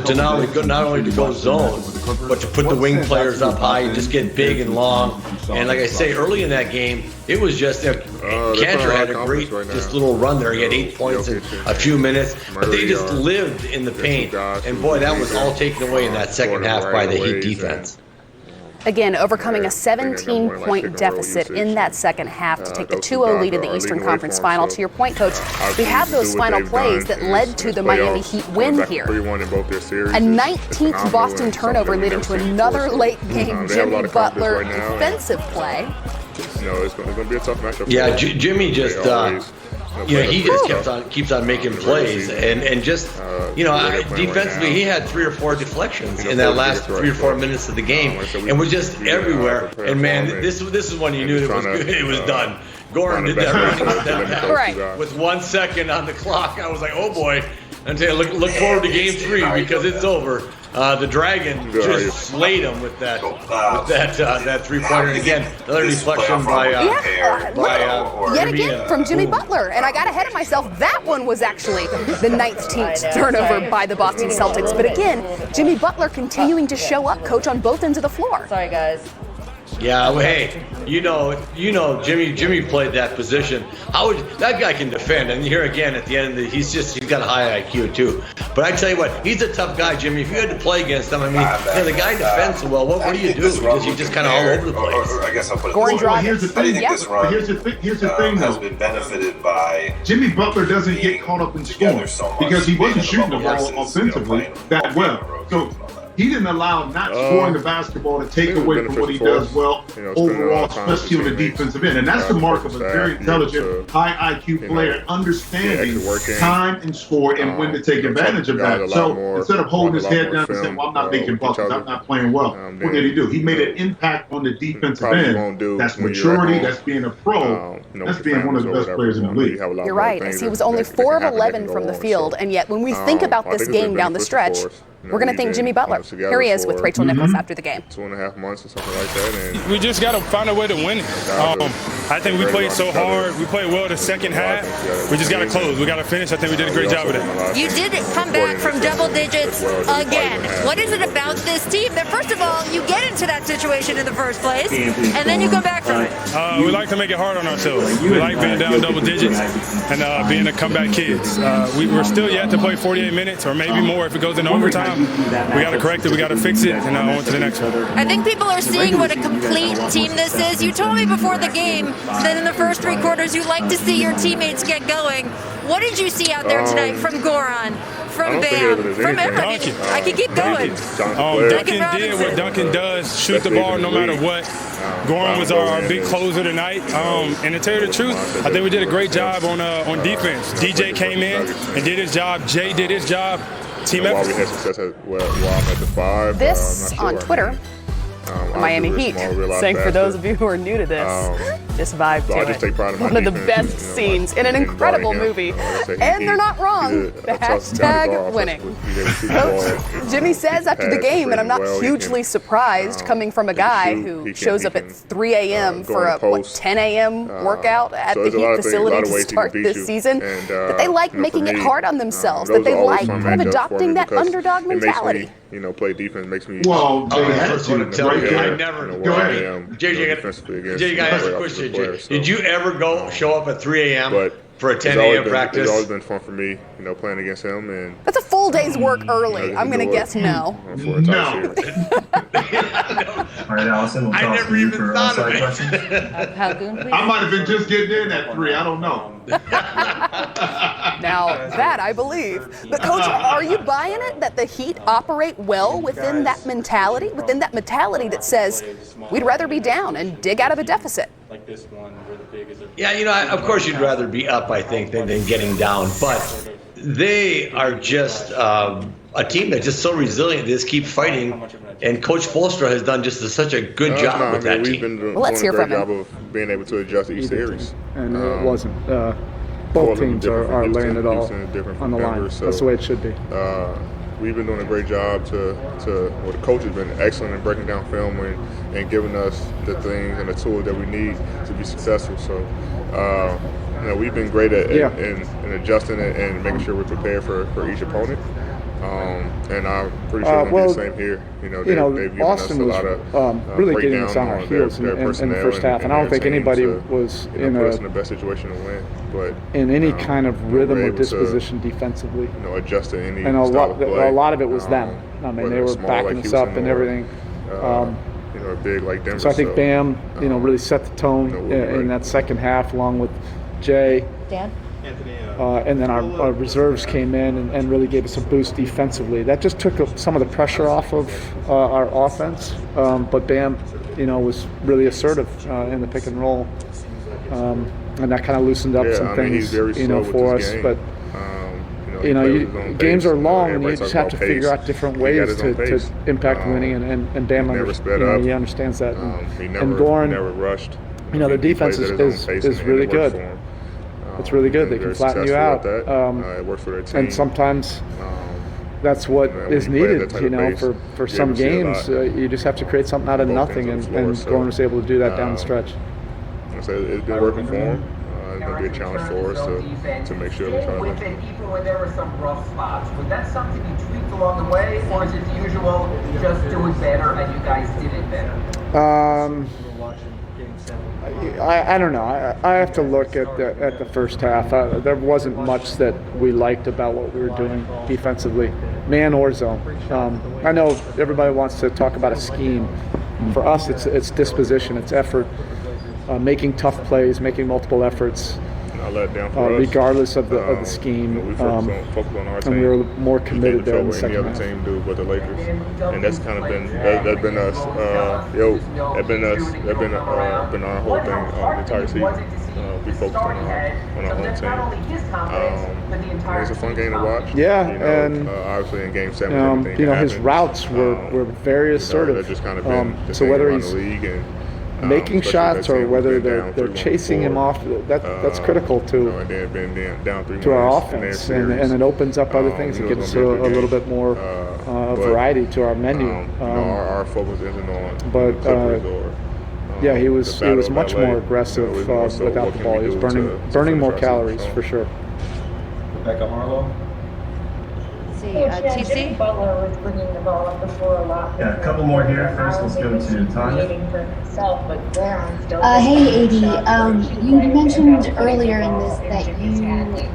to not only to go zone, but to put the wing players up high and just get big and long. And like I say, early in that game, it was just Cantor had a great just little run there. He had 8 points in a few minutes, but they just lived in the paint. And boy, that was all taken away in that second half by the Heat defense. Again, overcoming a 17-point deficit in that second half to take the 2-0 lead in the Eastern Conference Final. To your point, Coach, we have those final plays that led to the Miami Heat win here. A 19th Boston turnover leading to another late-game Jimmy Butler defensive play. It's going to be a tough matchup. Yeah, Jimmy just... he just keeps on making plays, and just defensively he had 3 or 4 deflections in that last 3 or 4 minutes of the game, and was just everywhere. And man, this is when you knew it was good. It was done. Goran did that running step back with 1 second on the clock. I was like, oh boy. And look forward to Game 3 because it's over. The Dragon just slayed him with that 3-pointer. And again, another deflection by yet again from Jimmy Butler. And I got ahead of myself. That one was actually the 19th turnover by the Boston Celtics. But again, Jimmy Butler continuing to show up, Coach, on both ends of the floor. Sorry, guys. Yeah, well, hey, you know, Jimmy played that position. That guy can defend, and here again at the end, he's got a high IQ too. But I tell you what, he's a tough guy, Jimmy. If you had to play against him, I mean, the guy defends so well. What do you do? Because you're just kind of all over the place. I guess I'll put it Goran this way. here's the thing. Here's the thing, has though. been benefited by Jimmy Butler doesn't get caught up in scoring because he wasn't shooting the ball offensively that well. So he didn't allow not scoring the basketball to take away from what he does well overall, especially on the defensive end. And that's the mark of a very intelligent, high IQ player, understanding time and score and when to take advantage of that. So instead of holding his head down and saying, well, I'm not making buckets, I'm not playing well, what did he do? He made an impact on the defensive end. That's maturity, that's being a pro, that's being one of the best players in the league. You're right, as he was only 4 of 11 from the field, and yet when we think about this game down the stretch, we're going to thank Jimmy Butler. Here he is with Rachel Nichols after the game. 2.5 months or something like that. And we just got to find a way to win it. I think we played so hard. We played well the second half. We just got to close. We got to finish. I think we did a great job of that. You did come back from double digits again. What is it about this team that, first of all, you get into that situation in the first place, and then you go back from it? We like to make it hard on ourselves. We like being down double digits and being the comeback kids. We're still yet to play 48 minutes or maybe more if it goes into overtime. We got to correct it, we got to fix it, and on to the next one. I think people are seeing what a complete team this is. You told me before the game that in the first 3 quarters you like to see your teammates get going. What did you see out there tonight from Goran, from Bam, from everybody? I can keep going. Duncan did what Duncan does, shoot the ball no matter what. Goran was our big closer tonight. And to tell you the truth, I think we did a great job on defense. DJ came in and did his job. Jay did his job. Team effort. While we had success while I'm at the 5. This on Twitter. Miami Heat saying, for those of you who are new to this, just vibe to it. One of the best scenes in an incredible movie. And they're not wrong. The hashtag winning. Coach Jimmy says after the game, and I'm not hugely surprised coming from a guy who shows up at 3 a.m. for a 10 a.m. workout at the Heat facility to start this season, that they like making it hard on themselves, that they like kind of adopting that underdog mentality. Play defense makes me. Well, I never. Go ahead. JJ, I ask a question. Did you ever show up at 3 a.m. for a 10 a.m. practice? It's always been fun for me, playing against him. And that's a full day's work early. I'm going to guess no. No. All right, Allison, we'll I never even thought of it. I might have been just getting in at 3. I don't know. Now, that I believe. But, Coach, are you buying it that the Heat operate well within that mentality that says we'd rather be down and dig out of a deficit? Yeah, of course you'd rather be up, I think, than getting down. But they are just a team that's just so resilient. They just keep fighting. And Coach Spoelstra has done just such a good job with that team. We've been doing let's a hear great from him. job of being able to adjust each series. And it wasn't. Both teams are laying it all on the line. So, that's the way it should be. We've been doing a great job the coach has been excellent in breaking down film and giving us the things and the tools that we need to be successful. So, we've been great at in adjusting it and making sure we're prepared for each opponent. And I'm pretty sure they'll do the same here. They've given Boston us a lot was really getting us on our heels in the first half, and I don't think anybody was in the best situation to win. But in any kind of rhythm or disposition defensively. Adjust to any and a style of play. lot of it was them. I mean, they were backing us up and everything. Big like Denver. So I think Bam, really set the tone in that second half, along with Jay. Dan? And then our reserves came in and really gave us a boost defensively. That just took some of the pressure off of our offense. But Bam, was really assertive in the pick and roll, and that kind of loosened up some things, for us. But games are long, and you just have to figure out different ways to impact winning. And Bam, he understands that. And Goran, never rushed. The defense is really good. It's really good. They can flatten you out. It works for their team. And sometimes that's what is needed, for some games. You just have to create something out of nothing, and Goran was able to do that down the stretch. So it's been working for him. It's going to be a challenge for us to make sure we try to win. Even when there were some rough spots, was that something you tweaked along the way, or is it the usual, just do it better, and you guys did it better? I don't know. I have to look at the first half. There wasn't much that we liked about what we were doing defensively, man or zone. I know everybody wants to talk about a scheme. For us, it's disposition, it's effort, making tough plays, making multiple efforts. Regardless of the scheme, we focus on our team, and we were more committed there in the second half. Any other team do but the Lakers, and that's kind of been us. Been our whole thing the entire season. We focused on our home team. It was a fun game to watch. Yeah, and obviously in Game 7, his routes were very assertive. Just kind of been so whether he's the league and making shots or whether they're chasing him off, that's critical to our offense, and it opens up other things. It gives us a little bit more variety to our menu. Our focus isn't on yeah, he was much more aggressive without the ball. He was burning more calories for sure. Rebecca Harlow. TC? Butler was bringing the ball up the floor a lot. Yeah, a couple more here. First, let's go to Tanya. Hey, AD. You mentioned earlier in this that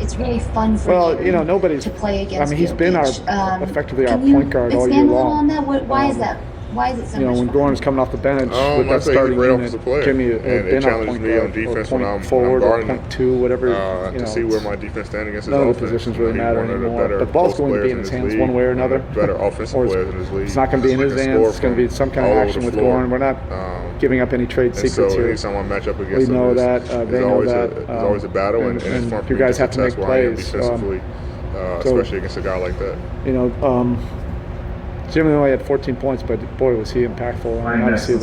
it's really fun for you nobody's to play against. I mean, he's been effectively our point guard all year expand a little long. on that? Why is that? Why is it so much when Goran was coming off the bench with that starting unit, Jimmy had been our point guard, or point forward, or point two, whatever. To see where my defense stands against his none of offense. the positions really matter anymore. The ball's going to be in his hands one way or another. Better offensive players in this league. It's not going to be in his hands. It's going to be some kind of action with Goran. We're not giving up any trade secrets here. Anytime I match up against we know that. They know that. It's always a battle, and it's fun for you guys have to make plays, especially against a guy like that. Jimmy only had 14 points, but boy, was he impactful. And obviously,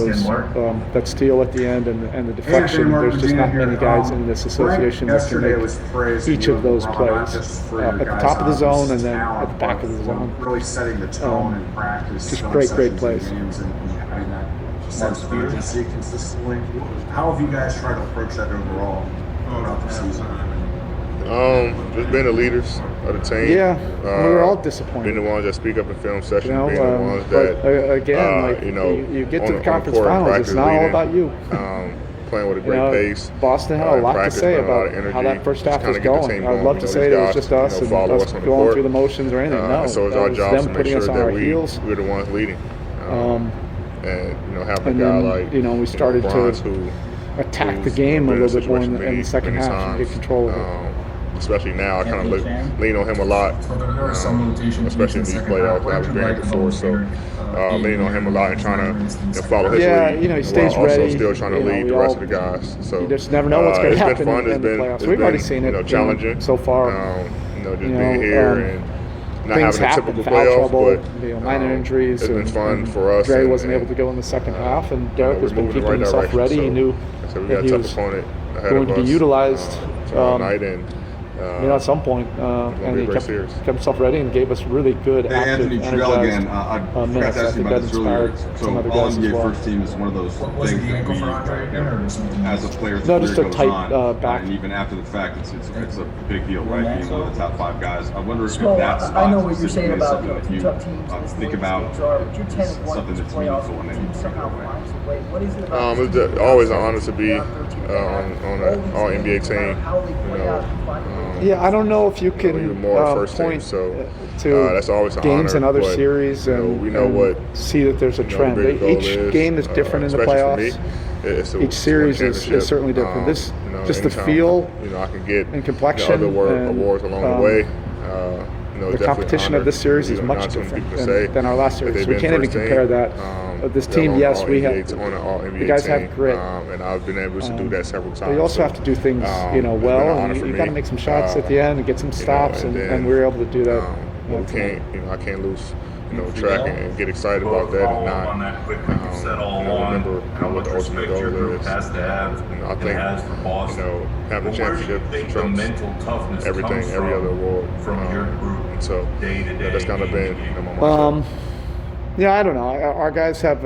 that steal at the end and the deflection, there's just not many guys in this association that can make each of those plays. At the top of the zone and then at the back of the zone. Really setting the tone in practice. Just great plays. Sense of urgency consistently. How have you guys tried to approach that overall throughout the season? Just being the leaders of the team. Yeah, we were all disappointed. Being the ones that speak up in film sessions, being the ones that, again, you get to the conference finals, it's not all about you. Playing with a great pace. Boston had a lot to say about how that first half was going. I'd love to say it was just us and us going through the motions or anything. No, so it's our job to make sure that we're the ones leading. And having a guy like we started to attack the game a little bit more in the second half and get control of it. Especially now, I kind of lean on him a lot, especially in these playoffs. I was great before, so leaning on him a lot and trying to follow his lead. He stays while ready. Also still trying to lead the rest of the guys. So you just never know what's going to happen in the playoffs. We've already seen it. Challenging so far. Just being here and not having a typical playoff, but minor injuries. It's been fun for us. Dre wasn't able to go in the second half, and Derek has been keeping himself ready. He knew that he was going to be utilized. Tonight, and at some point, and he kept himself ready and gave us really good, active, energized minutes. I think that inspired some other guys as well. First team is one of those things that we, as a player, no, just a tight back. And even after the fact, it's a big deal, right? Being one of the top 5 guys. I wonder if that spot, I know what you're saying about something that you think about, something that's meaningful and it's always an honor to be on an All-NBA team. Yeah, I don't know if you can point to that's always an games honor, in other but, series and, we know what, see that there's a trend. Each game is different in the playoffs. Each series is certainly different. This just the feel I can get and complexion other awards along the way. The competition of this series is much different than our last series. We can't even compare that. This team, yes, we have. The guys have grit, and I've been able to do that several times. But you also have to do things, well, and you got to make some shots at the end and get some stops, and we were able to do that. We can't, I can't lose, track and get excited about that and not, remember what the ultimate goal is. I think, having a championship trumps everything, every other award. So that's kind of been my mindset. Yeah, I don't know. Our guys have